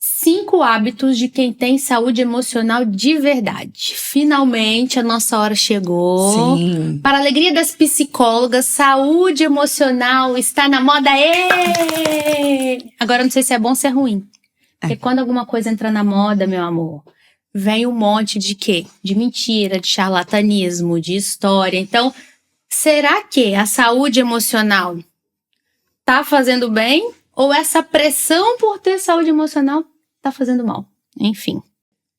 5 hábitos de quem tem saúde emocional de verdade. Finalmente a nossa hora chegou. Sim. Para a alegria das psicólogas, saúde emocional está na moda. Agora eu não sei se é bom ou se é ruim. Porque quando alguma coisa entra na moda, meu amor, vem um monte de quê? De mentira, de charlatanismo, de história. Então, será que a saúde emocional tá fazendo bem? Ou essa pressão por ter saúde emocional tá fazendo mal? Enfim.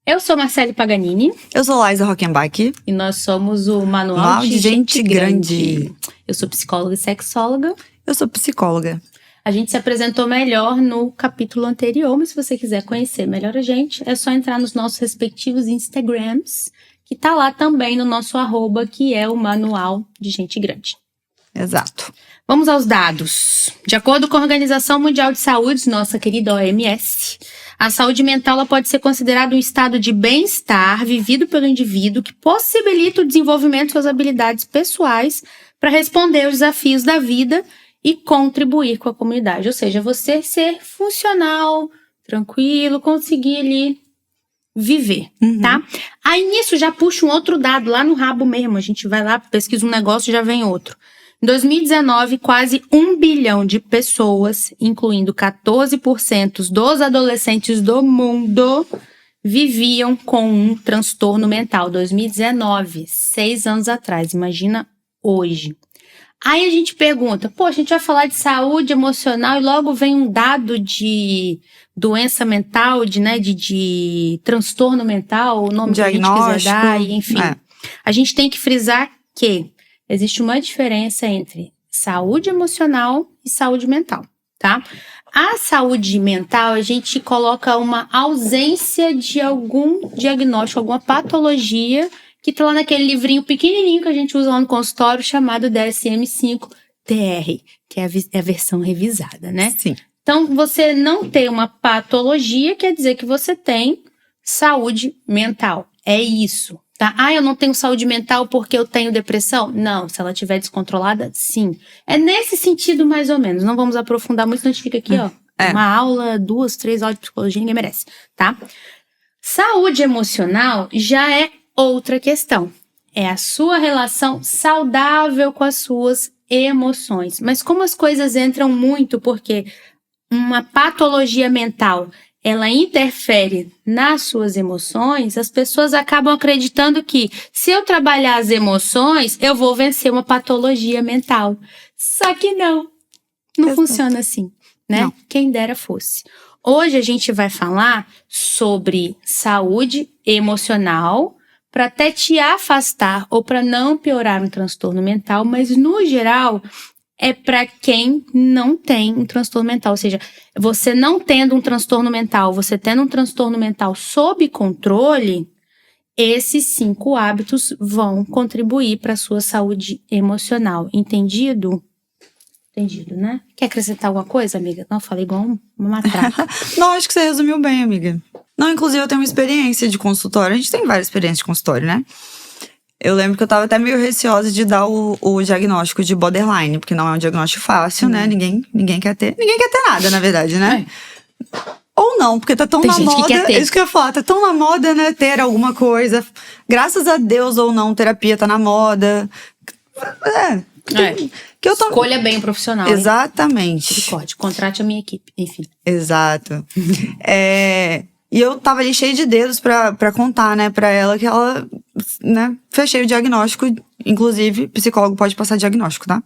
Eu sou Marcele Paganini. Eu sou Laísa Rockenbach. E nós somos o Manual de Gente Grande. Grande. Eu sou psicóloga e sexóloga. Eu sou psicóloga. A gente se apresentou melhor no capítulo anterior, mas se você quiser conhecer melhor a gente, é só entrar nos nossos respectivos Instagrams, que tá lá também no nosso @, que é o Manual de Gente Grande. Exato. Vamos aos dados. De acordo com a Organização Mundial de Saúde, nossa querida OMS, a saúde mental ela pode ser considerada um estado de bem-estar vivido pelo indivíduo que possibilita o desenvolvimento de suas habilidades pessoais para responder aos desafios da vida e contribuir com a comunidade. Ou seja, você ser funcional, tranquilo, conseguir ali viver, tá? Aí nisso já puxa um outro dado lá no rabo mesmo. A gente vai lá, pesquisa um negócio e já vem outro. Em 2019, quase 1 bilhão de pessoas, incluindo 14% dos adolescentes do mundo, viviam com um transtorno mental. 2019, 6 anos atrás. Imagina hoje. Aí a gente pergunta, a gente vai falar de saúde emocional e logo vem um dado de doença mental, de transtorno mental, o nome que a gente quiser dar, enfim. A gente tem que frisar que existe uma diferença entre saúde emocional e saúde mental, tá? A saúde mental, a gente coloca uma ausência de algum diagnóstico, alguma patologia que tá lá naquele livrinho pequenininho que a gente usa lá no consultório chamado DSM-5-TR, que é a versão revisada, né? Sim. Então, você não ter uma patologia quer dizer que você tem saúde mental. É isso. Tá? Eu não tenho saúde mental porque eu tenho depressão? Não, se ela estiver descontrolada, sim. É nesse sentido mais ou menos. Não vamos aprofundar muito, senão a gente fica aqui, uma aula, 2, 3 aulas de psicologia, ninguém merece, tá? Saúde emocional já é outra questão. É a sua relação saudável com as suas emoções. Mas como as coisas entram muito, porque uma patologia mental ela interfere nas suas emoções, as pessoas acabam acreditando que se eu trabalhar as emoções, eu vou vencer uma patologia mental. Só que não funciona assim, né? Não. Quem dera fosse. Hoje a gente vai falar sobre saúde emocional para até te afastar ou para não piorar um transtorno mental, mas no geral é para quem não tem um transtorno mental. Ou seja, você não tendo um transtorno mental, você tendo um transtorno mental sob controle, esses 5 hábitos vão contribuir para a sua saúde emocional. Entendido? Entendido, né? Quer acrescentar alguma coisa, amiga? Não, falei igual uma matraca. Não, acho que você resumiu bem, amiga. Não, inclusive eu tenho uma experiência de consultório. A gente tem várias experiências de consultório, né? Eu lembro que eu tava até meio receosa de dar o diagnóstico de borderline, porque não é um diagnóstico fácil, né? Ninguém quer ter. Ninguém quer ter nada, na verdade, né? Ou não, porque tá tão na moda. Isso que eu ia falar, tá tão na moda, né? Ter alguma coisa. Graças a Deus ou não, terapia tá na moda. Que eu tô... Escolha bem o profissional. Exatamente. Contrate a minha equipe, enfim. Exato. E eu tava ali cheia de dedos pra contar, né, pra ela que ela, né, fechei o diagnóstico, inclusive, psicólogo pode passar diagnóstico, tá?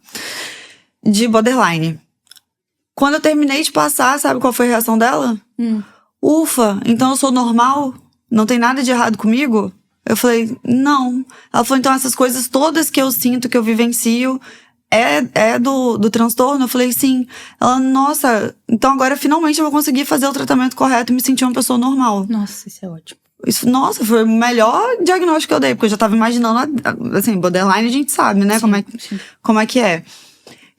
De borderline. Quando eu terminei de passar, sabe qual foi a reação dela? Ufa, então eu sou normal? Não tem nada de errado comigo? Eu falei, não. Ela falou, então essas coisas todas que eu sinto, que eu vivencio, é do transtorno? Eu falei, sim. Ela, nossa, então agora finalmente eu vou conseguir fazer o tratamento correto e me sentir uma pessoa normal. Nossa, isso é ótimo. Isso, nossa, foi o melhor diagnóstico que eu dei, porque eu já tava imaginando, assim, borderline a gente sabe, né, Sim, como é que é.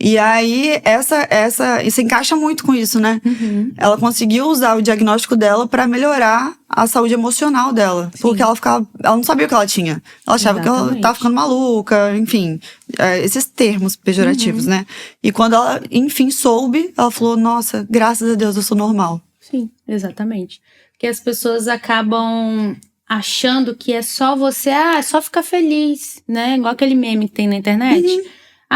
E aí, isso encaixa muito com isso, né? Ela conseguiu usar o diagnóstico dela pra melhorar a saúde emocional dela. Sim. Porque ela não sabia o que ela tinha. Ela achava que ela tava ficando maluca, enfim. Esses termos pejorativos, né? E quando ela, enfim, soube, ela falou, nossa, graças a Deus eu sou normal. Sim, exatamente. Porque as pessoas acabam achando que é só você, é só ficar feliz, né? Igual aquele meme que tem na internet.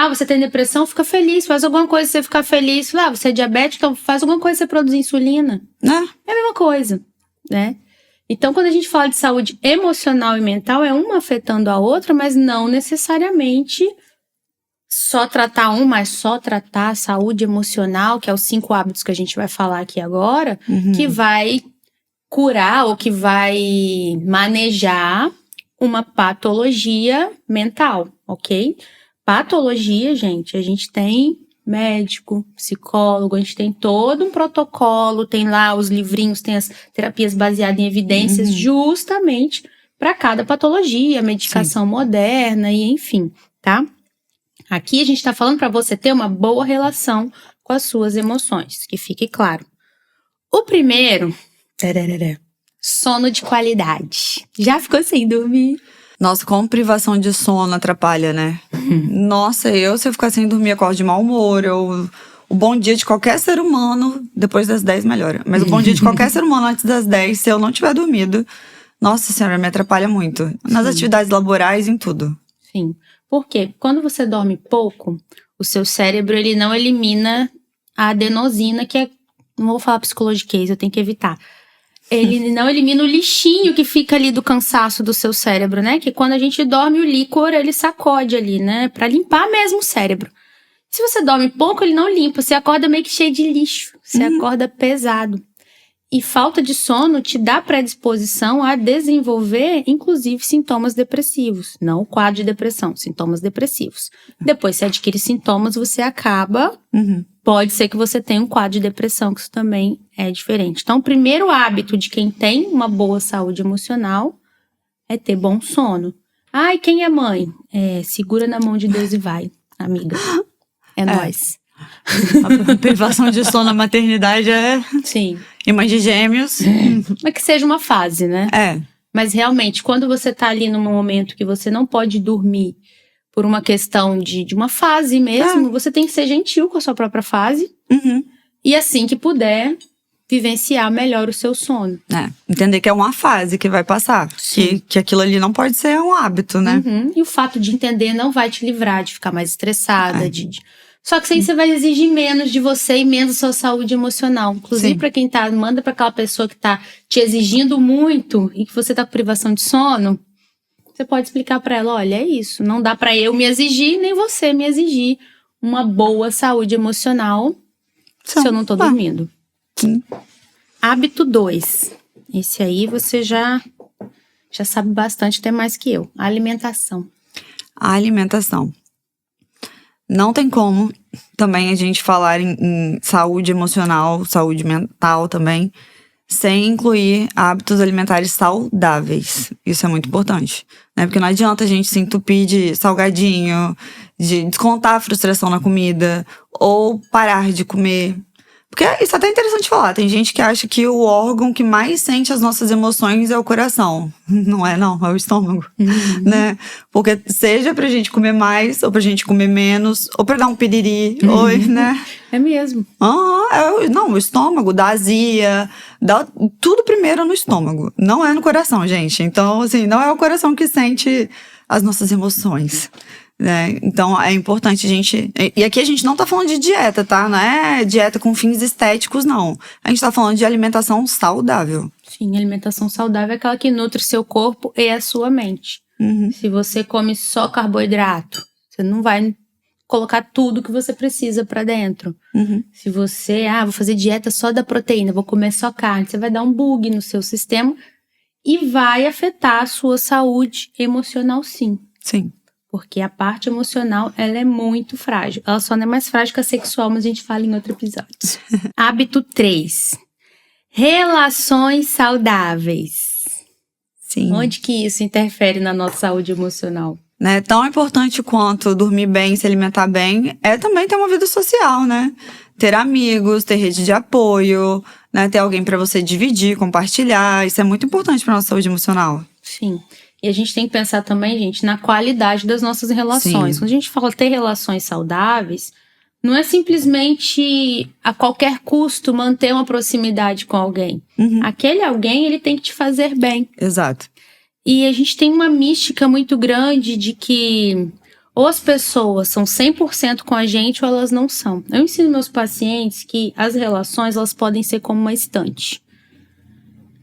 Você tem depressão, fica feliz, faz alguma coisa pra você ficar feliz. Você é diabético, então faz alguma coisa pra você produzir insulina. É a mesma coisa, né? Então, quando a gente fala de saúde emocional e mental, é uma afetando a outra, mas não necessariamente só tratar mas só tratar a saúde emocional, que é os 5 hábitos que a gente vai falar aqui agora, que vai curar ou que vai manejar uma patologia mental, ok? Patologia, gente, a gente tem médico, psicólogo, a gente tem todo um protocolo, tem lá os livrinhos, tem as terapias baseadas em evidências justamente para cada patologia, medicação moderna e enfim, tá? Aqui a gente está falando para você ter uma boa relação com as suas emoções, que fique claro. O primeiro, sono de qualidade. Já ficou sem dormir? Nossa, como privação de sono atrapalha, né? Nossa, se eu ficar sem dormir, eu acordo de mau humor. O bom dia de qualquer ser humano, depois das 10 melhora. Mas o bom dia de qualquer ser humano antes das 10, se eu não tiver dormido, nossa senhora, me atrapalha muito. Nas atividades laborais, em tudo. Sim. Por quê? Quando você dorme pouco, o seu cérebro, ele não elimina a adenosina, que é... Não vou falar psicologiquez, eu tenho que evitar. Ele não elimina o lixinho que fica ali do cansaço do seu cérebro, né? Que quando a gente dorme, o líquor, ele sacode ali, né? Pra limpar mesmo o cérebro. Se você dorme pouco, ele não limpa. Você acorda meio que cheio de lixo. Você acorda pesado. E falta de sono te dá predisposição a desenvolver, inclusive, sintomas depressivos. Não o quadro de depressão, sintomas depressivos. Depois, se adquire sintomas, você acaba... Pode ser que você tenha um quadro de depressão, que isso também é diferente. Então, o primeiro hábito de quem tem uma boa saúde emocional é ter bom sono. E quem é mãe? Segura na mão de Deus e vai, amiga. É nóis. A privação de sono na maternidade é... Sim. E mãe de gêmeos. Mas que seja uma fase, né? Mas realmente, quando você tá ali num momento que você não pode dormir por uma questão de uma fase mesmo, você tem que ser gentil com a sua própria fase. E assim que puder, vivenciar melhor o seu sono. Entender que é uma fase que vai passar. Que aquilo ali não pode ser um hábito, né? E o fato de entender não vai te livrar de ficar mais estressada. Só que aí você vai exigir menos de você e menos da sua saúde emocional. Inclusive, pra quem manda pra aquela pessoa que tá te exigindo muito e que você tá com privação de sono, você pode explicar pra ela, olha, é isso. Não dá pra eu me exigir, nem você me exigir uma boa saúde emocional se eu não tô dormindo. Hábito 2. Esse aí você já sabe bastante, até mais que eu. A alimentação. A alimentação. Não tem como também a gente falar em saúde emocional, saúde mental também, sem incluir hábitos alimentares saudáveis. Isso é muito importante, né? Porque não adianta a gente se entupir de salgadinho, de descontar a frustração na comida, ou parar de comer. Porque isso é até interessante falar. Tem gente que acha que o órgão que mais sente as nossas emoções é o coração. Não é, não. É o estômago. Né? Porque seja pra gente comer mais, ou pra gente comer menos, ou pra dar um piriri, ou, né? É mesmo. O estômago dá azia, dá tudo primeiro no estômago. Não é no coração, gente. Então, assim, não é o coração que sente as nossas emoções. Né? Então é importante a gente... E aqui a gente não tá falando de dieta, tá? Não é dieta com fins estéticos, não. A gente tá falando de alimentação saudável. Sim, alimentação saudável é aquela que nutre seu corpo e a sua mente. Se você come só carboidrato, você não vai colocar tudo que você precisa pra dentro. Se você, vou fazer dieta só da proteína, vou comer só carne, você vai dar um bug no seu sistema e vai afetar a sua saúde emocional, sim. Sim. Porque a parte emocional, ela é muito frágil. Ela só não é mais frágil que a sexual, mas a gente fala em outro episódio. Hábito 3. Relações saudáveis. Sim. Onde que isso interfere na nossa saúde emocional? Né? Tão importante quanto dormir bem, se alimentar bem, é também ter uma vida social, né? Ter amigos, ter rede de apoio, né? Ter alguém pra você dividir, compartilhar. Isso é muito importante pra nossa saúde emocional. Sim. E a gente tem que pensar também, gente, na qualidade das nossas relações. Sim. Quando a gente fala ter relações saudáveis, Não é simplesmente a qualquer custo manter uma proximidade com alguém. Aquele alguém, ele tem que te fazer bem. Exato. E a gente tem uma mística muito grande de que ou as pessoas são 100% com a gente ou elas não são. Eu ensino meus pacientes que as relações, elas podem ser como uma estante.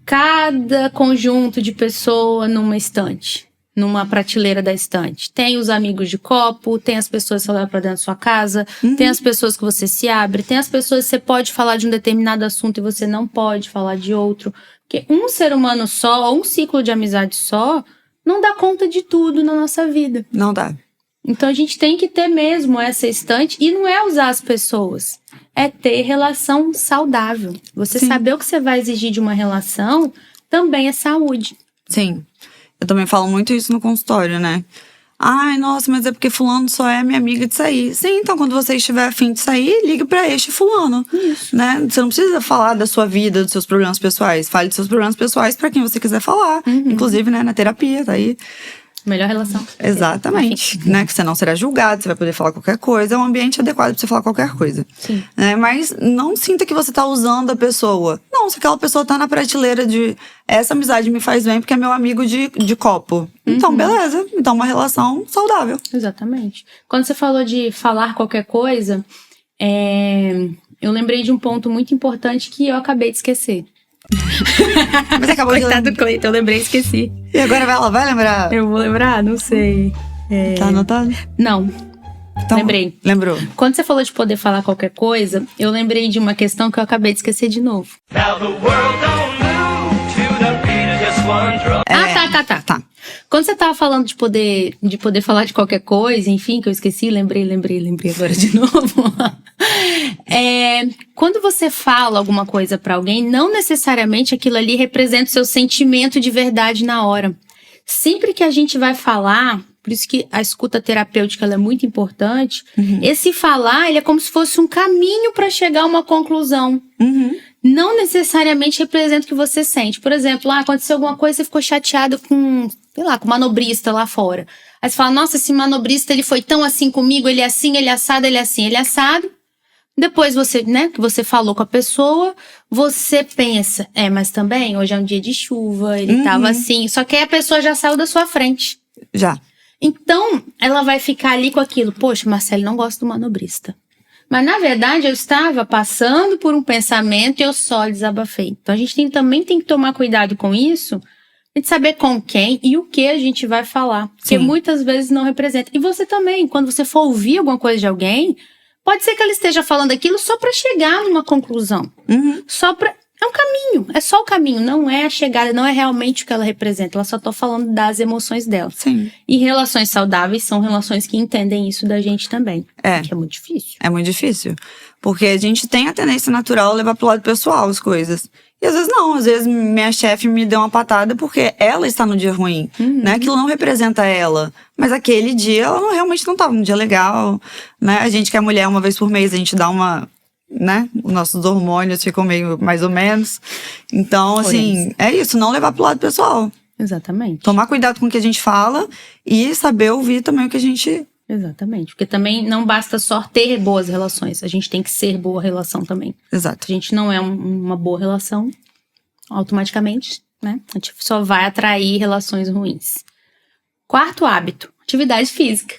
Cada conjunto de pessoa numa estante, numa prateleira da estante. Tem os amigos de copo, tem as pessoas que você leva pra dentro da sua casa, tem as pessoas que você se abre, tem as pessoas que você pode falar de um determinado assunto e você não pode falar de outro. Porque um ser humano só, ou um ciclo de amizade só, não dá conta de tudo na nossa vida. Não dá. Então a gente tem que ter mesmo essa estante, e não é usar as pessoas, é ter relação saudável. Você saber o que você vai exigir de uma relação também é saúde. Sim. Eu também falo muito isso no consultório, né? Ai, nossa, mas é porque fulano só é minha amiga de sair. Sim, então quando você estiver afim de sair, ligue pra este fulano. Isso. Né? Você não precisa falar da sua vida, dos seus problemas pessoais. Fale dos seus problemas pessoais pra quem você quiser falar. Inclusive, né, na terapia, tá aí. Melhor relação. Exatamente. Né? Que você não será julgado, você vai poder falar qualquer coisa. É um ambiente adequado pra você falar qualquer coisa. Sim. Né? Mas não sinta que você tá usando a pessoa. Não, se aquela pessoa tá na prateleira de essa amizade me faz bem porque é meu amigo de copo. Então, beleza. Então, uma relação saudável. Exatamente. Quando você falou de falar qualquer coisa, eu lembrei de um ponto muito importante que eu acabei de esquecer. Mas acabou Coitado do Cleiton, eu lembrei e esqueci. E agora ela vai lembrar? Eu vou lembrar? Não sei. Tá anotado? Não. Então, Lembrei. Lembrou. Quando você falou de poder falar qualquer coisa, eu lembrei de uma questão que eu acabei de esquecer de novo. Now the world don't move to the beat of just one drum. Tá. Quando você tava falando de poder falar de qualquer coisa, enfim, que eu esqueci, lembrei agora de novo. Quando você fala alguma coisa pra alguém, não necessariamente aquilo ali representa o seu sentimento de verdade na hora. Sempre que a gente vai falar, por isso que a escuta terapêutica ela é muito importante, esse falar, ele é como se fosse um caminho pra chegar a uma conclusão. Não necessariamente representa o que você sente. Por exemplo, aconteceu alguma coisa, você ficou chateado com, sei lá, com o manobrista lá fora. Aí você fala, nossa, esse manobrista, ele foi tão assim comigo, ele é assim, ele é assado, ele é assim, ele é assado. Depois você, né, que você falou com a pessoa, você pensa, mas também hoje é um dia de chuva, ele tava assim. Só que aí a pessoa já saiu da sua frente. Já. Então, ela vai ficar ali com aquilo. Poxa, Marcele não gosta do manobrista. Mas, na verdade, eu estava passando por um pensamento e eu só desabafei. Então, a gente também tem que tomar cuidado com isso, de saber com quem e o que a gente vai falar. Porque muitas vezes não representa. E você também, quando você for ouvir alguma coisa de alguém, pode ser que ela esteja falando aquilo só para chegar numa conclusão. Só para... É um caminho, é só o caminho, não é a chegada, não é realmente o que ela representa. Ela só tá falando das emoções dela. Sim. E relações saudáveis são relações que entendem isso da gente também. Que é muito difícil. É muito difícil. Porque a gente tem a tendência natural a levar pro lado pessoal as coisas. E às vezes não, às vezes minha chefe me deu uma patada porque ela está no dia ruim, né? Aquilo não representa ela. Mas aquele dia ela realmente não estava num dia legal, né? A gente que é mulher, uma vez por mês, a gente dá uma... né? Os nossos hormônios ficam meio mais ou menos. Então, assim, é isso, não levar pro lado pessoal. Exatamente. Tomar cuidado com o que a gente fala e saber ouvir também o que a gente... Exatamente. Porque também não basta só ter boas relações, a gente tem que ser boa relação também. Exato. Se a gente não é uma boa relação, automaticamente, né? A gente só vai atrair relações ruins. Quarto hábito, atividade física.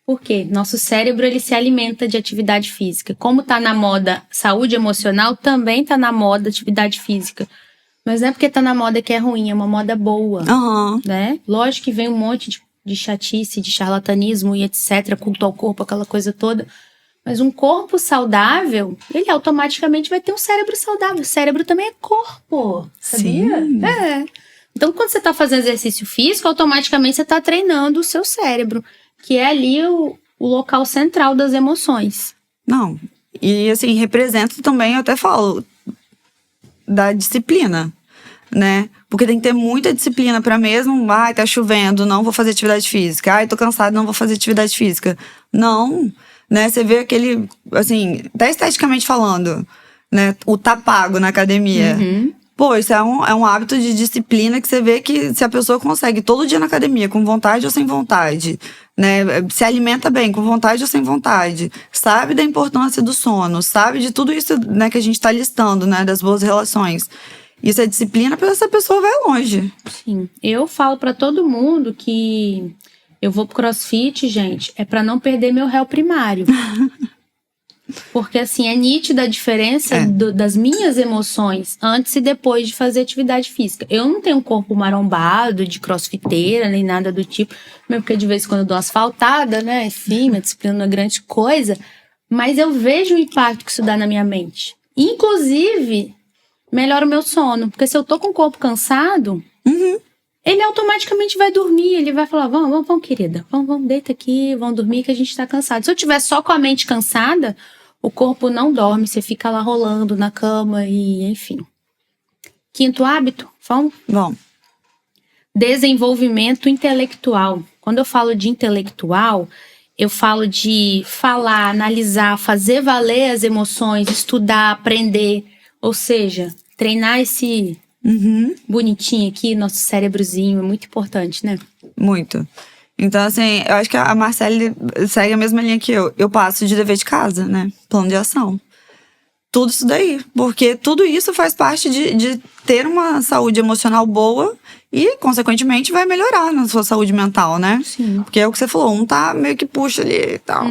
Por quê? Nosso cérebro, ele se alimenta de atividade física. Como tá na moda saúde emocional, também tá na moda atividade física. Mas não é porque tá na moda que é ruim, é uma moda boa, né? Lógico que vem um monte de chatice, de charlatanismo e etc, culto ao corpo, aquela coisa toda. Mas um corpo saudável, ele automaticamente vai ter um cérebro saudável. O cérebro também é corpo, sabia? Sim. Então, quando você tá fazendo exercício físico, automaticamente você tá treinando o seu cérebro, que é ali o local central das emoções. Não, e assim, representa também, eu até falo, da disciplina, né? Porque tem que ter muita disciplina pra mesmo, tá chovendo, não vou fazer atividade física. Tô cansado, não vou fazer atividade física. Não, né? Você vê aquele, assim, até esteticamente falando, né? O tá pago na academia. Pô, isso é um hábito de disciplina que você vê que se a pessoa consegue todo dia na academia, com vontade ou sem vontade, né? Se alimenta bem, com vontade ou sem vontade. Sabe da importância do sono, sabe de tudo isso, né, que a gente tá listando, né? Das boas relações. Isso é disciplina para essa pessoa vai longe. Sim. Eu falo pra todo mundo que eu vou pro CrossFit, gente, é pra não perder meu réu primário. Porque, assim, é nítida a diferença das minhas emoções antes e depois de fazer atividade física. Eu não tenho um corpo marombado, de crossfiteira, nem nada do tipo. Mesmo porque de vez em quando eu dou umas faltadas, né? Enfim, minha disciplina não é grande coisa. Mas eu vejo o impacto que isso dá na minha mente. Inclusive, melhora o meu sono. Porque se eu tô com o corpo cansado, ele automaticamente vai dormir. Ele vai falar, vamos, querida. Vamos, deita aqui, vamos dormir que a gente tá cansado. Se eu tiver só com a mente cansada, o corpo não dorme. Você fica lá rolando na cama e enfim. Quinto hábito, vamos? Bom, Desenvolvimento intelectual. Quando eu falo de intelectual, eu falo de falar, analisar, fazer valer as emoções, estudar, aprender. Ou seja, treinar esse bonitinho aqui, nosso cérebrozinho, é muito importante, né? muito. Então, assim, eu acho que a Marcele segue a mesma linha que eu. Eu passo de dever de casa, né? Plano de ação. Tudo isso daí. Porque tudo isso faz parte de ter uma saúde emocional boa e, consequentemente, vai melhorar na sua saúde mental, né? Sim. Porque é o que você falou, um tá meio que puxa ali e tal.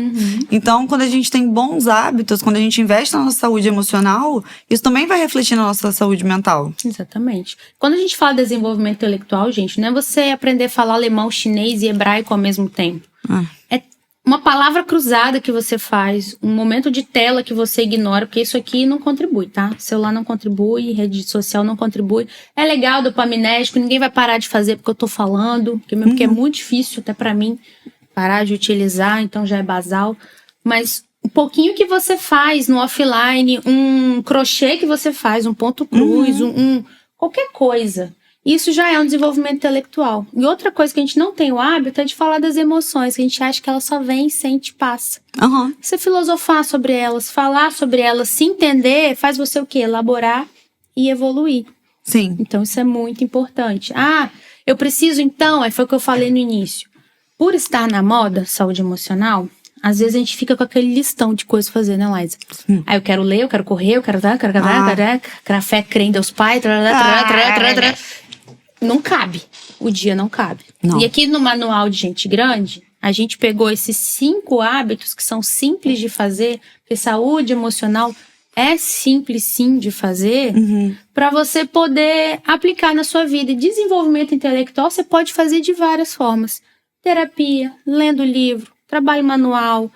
Então, quando a gente tem bons hábitos, quando a gente investe na nossa saúde emocional, isso também vai refletir na nossa saúde mental. Exatamente. Quando a gente fala de desenvolvimento intelectual, gente, não é você aprender a falar alemão, chinês e hebraico ao mesmo tempo. É uma palavra cruzada que você faz, um momento de tela que você ignora, porque isso aqui não contribui, tá? Celular não contribui, rede social não contribui. É legal, dopaminérgico, ninguém vai parar de fazer porque eu tô falando, porque é muito difícil até pra mim parar de utilizar, então já é basal. Mas um pouquinho que você faz no offline, um crochê que você faz, um ponto cruz, qualquer coisa. Isso já é um desenvolvimento intelectual. E outra coisa que a gente não tem o hábito é de falar das emoções, que a gente acha que elas só vêm, sente e passa. Você filosofar sobre elas, falar sobre elas, se entender, faz você o quê? Elaborar e evoluir. Sim. Então isso é muito importante. Eu preciso então, aí foi o que eu falei no início. Por estar na moda, saúde emocional, às vezes a gente fica com aquele listão de coisas pra fazer, né, Laísa? Aí eu quero ler, eu quero correr, eu quero café, crê em Deus Pai, não cabe. O dia não cabe. Não. E aqui no Manual de Gente Grande, a gente pegou esses 5 hábitos que são simples de fazer, porque saúde emocional é simples sim de fazer, para você poder aplicar na sua vida. E desenvolvimento intelectual você pode fazer de várias formas. Terapia, lendo livro, trabalho manual,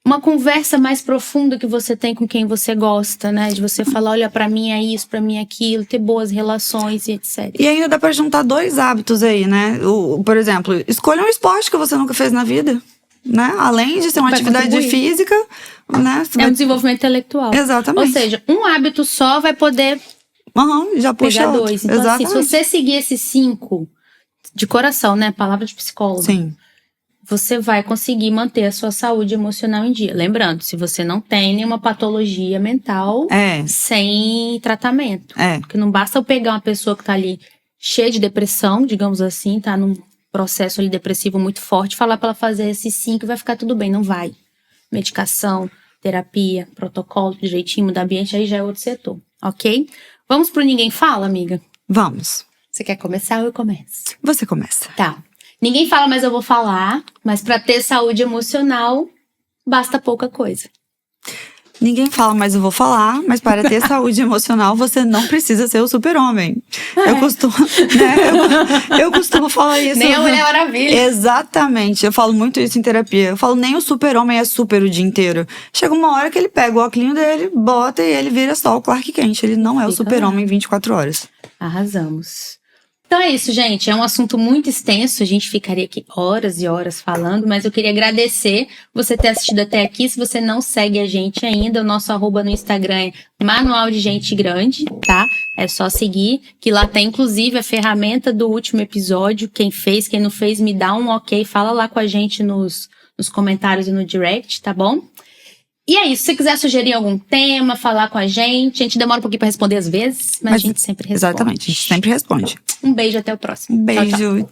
uma conversa mais profunda que você tem com quem você gosta, né? De você falar, olha, pra mim é isso, pra mim é aquilo, ter boas relações e etc. E ainda dá pra juntar 2 hábitos aí, né? Por exemplo, escolha um esporte que você nunca fez na vida, né? Além de ser uma Vai atividade contribuir. física, né? É um desenvolvimento intelectual. Exatamente. Ou seja, um hábito só vai poder Já puxa pegar outro. 2. Então, assim, Exatamente. se você seguir esses 5 de coração, né? Palavra de psicólogo. Sim. Você vai conseguir manter a sua saúde emocional em dia. Lembrando, se você não tem nenhuma patologia mental sem tratamento. Porque não basta eu pegar uma pessoa que tá ali cheia de depressão, digamos assim, tá num processo ali depressivo muito forte, falar pra ela fazer esses 5 e vai ficar tudo bem. Não vai. Medicação, terapia, protocolo, direitinho, mudar ambiente, aí já é outro setor. Ok? Vamos pro Ninguém Fala, amiga? Vamos. Você quer começar ou eu começo? Você começa. Tá. Ninguém fala, mas eu vou falar. Mas pra ter saúde emocional, basta pouca coisa. Ninguém fala, mas eu vou falar. Mas para ter saúde emocional, você não precisa ser o super-homem. Eu costumo, né? Eu costumo falar isso. Nem a Mulher Maravilha. Exatamente. Eu falo muito isso em terapia. Eu falo, nem o super-homem é super o dia inteiro. Chega uma hora que ele pega o óculos dele, bota e ele vira só o Clark Kent. Ele não é o super-homem 24 horas. Arrasamos. Então é isso, gente. É um assunto muito extenso. A gente ficaria aqui horas e horas falando, mas eu queria agradecer você ter assistido até aqui. Se você não segue a gente ainda, o nosso @ no Instagram é Manual de Gente Grande, tá? É só seguir, que lá tem inclusive a ferramenta do último episódio. Quem fez, quem não fez, me dá um ok. Fala lá com a gente nos comentários e no direct, tá bom? E é isso. Se você quiser sugerir algum tema, falar com a gente demora um pouquinho pra responder às vezes, mas a gente sempre responde. Exatamente, a gente sempre responde. Um beijo, até o próximo. Um beijo. Tchau, tchau.